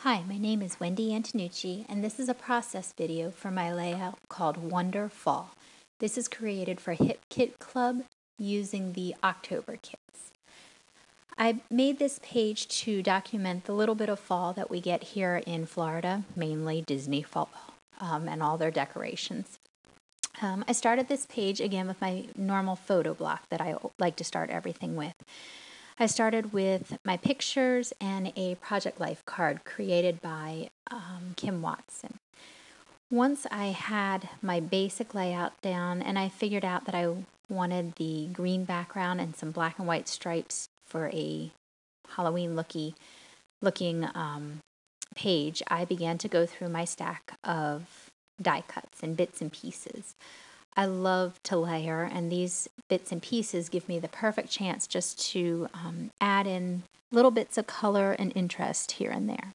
Hi, my name is Wendy Antonucci, and this is a process video for my layout called Wonder Fall. This is created for Hip Kit Club using the October kits. I made this page to document the little bit of fall that we get here in Florida, mainly Disney fall and all their decorations. I started this page again with my normal photo block that I like to start everything with. I started with my pictures and a Project Life card created by Kim Watson. Once I had my basic layout down and I figured out that I wanted the green background and some black and white stripes for a Halloween looking page, I began to go through my stack of die cuts and bits and pieces. I love to layer, and these bits and pieces give me the perfect chance just to add in little bits of color and interest here and there.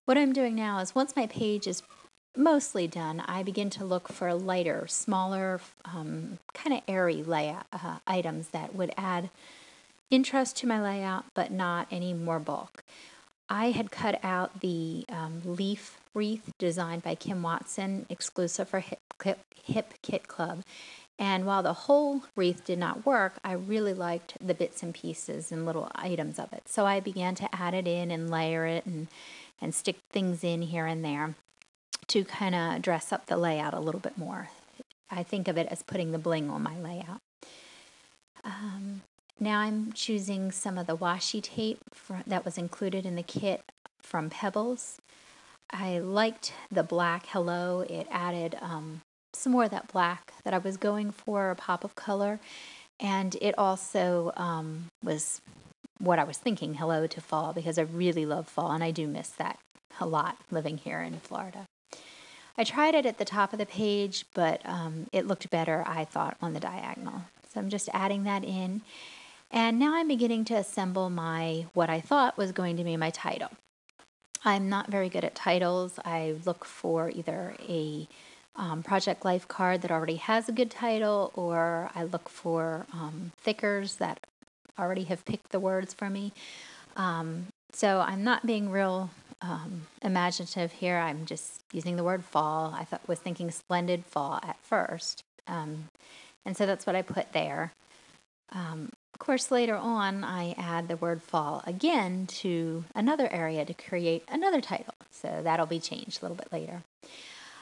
What I'm doing now is once my page is mostly done, I begin to look for lighter, smaller, kind of airy layout items that would add interest to my layout, but not any more bulk. I had cut out the leaf wreath designed by Kim Watson, exclusive for Hip Kit Club. And while the whole wreath did not work, I really liked the bits and pieces and little items of it. So I began to add it in and layer it and stick things in here and there to kind of dress up the layout a little bit more. I think of it as putting the bling on my layout. Now I'm choosing some of the washi tape that was included in the kit from Pebbles. I liked the black hello. It added some more of that black that I was going for, a pop of color. And it also was what I was thinking, hello to fall, because I really love fall and I do miss that a lot living here in Florida. I tried it at the top of the page, but it looked better, I thought, on the diagonal. So I'm just adding that in. And now I'm beginning to assemble what I thought was going to be my title. I'm not very good at titles. I look for either a Project Life card that already has a good title, or I look for thickers that already have picked the words for me. So I'm not being real imaginative here. I'm just using the word fall. I was thinking splendid fall at first. And so that's what I put there. Of course, later on, I add the word fall again to another area to create another title. So that'll be changed a little bit later.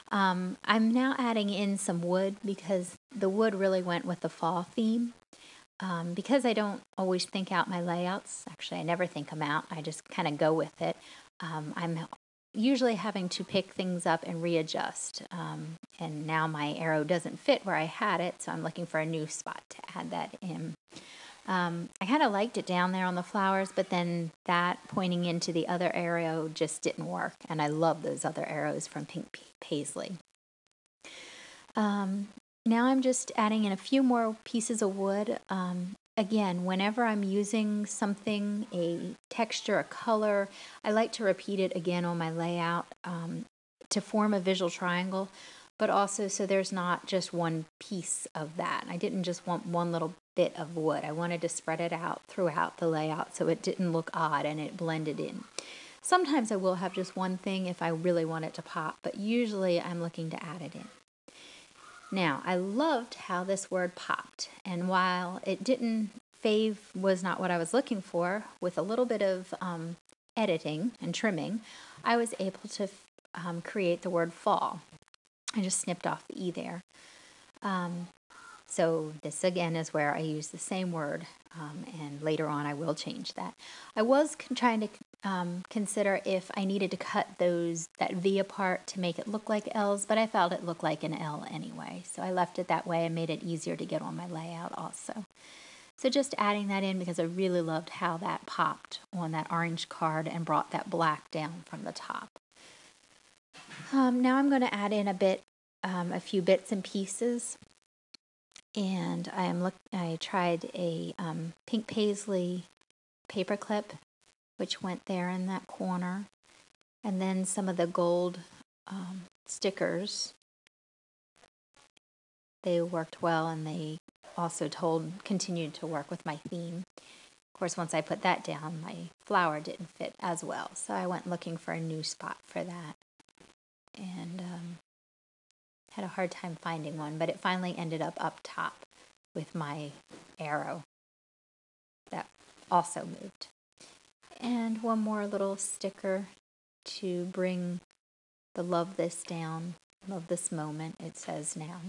I'm now adding in some wood because the wood really went with the fall theme. Because I don't always think out my layouts, actually I never think them out, I just kind of go with it. I'm usually having to pick things up and readjust. And now my arrow doesn't fit where I had it, so I'm looking for a new spot to add that in. I kind of liked it down there on the flowers, but then that pointing into the other arrow just didn't work, and I love those other arrows from Pink Paisley. Now I'm just adding in a few more pieces of wood. Again, whenever I'm using something, a texture, a color, I like to repeat it again on my layout to form a visual triangle, but also so there's not just one piece of that. I didn't just want one little bit of wood. I wanted to spread it out throughout the layout so it didn't look odd and it blended in. Sometimes I will have just one thing if I really want it to pop, but usually I'm looking to add it in. Now, I loved how this word popped, and while it didn't, fave was not what I was looking for, with a little bit of editing and trimming, I was able to create the word fall. I just snipped off the E there. So this again is where I use the same word, and later on I will change that. I was trying to consider if I needed to cut that V apart to make it look like L's, but I felt it looked like an L anyway, so I left it that way and made it easier to get on my layout also. So just adding that in because I really loved how that popped on that orange card and brought that black down from the top. Now I'm going to add in a few bits and pieces. And I tried a Pink Paisley paperclip, which went there in that corner, and then some of the gold stickers. They worked well, and they also continued to work with my theme. Of Of course, once I put that down, my flower didn't fit as well, so I went looking for a new spot for that, and had a hard time finding one, but it finally ended up top with my arrow that also moved. And one more little sticker to bring the love this down, love this moment, it says now.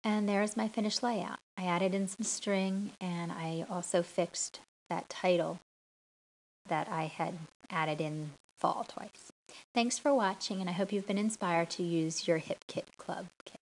And there's my finished layout. I added in some string, and I also fixed that title that I had added in fall twice. Thanks for watching, and I hope you've been inspired to use your Hip Kit Club kit.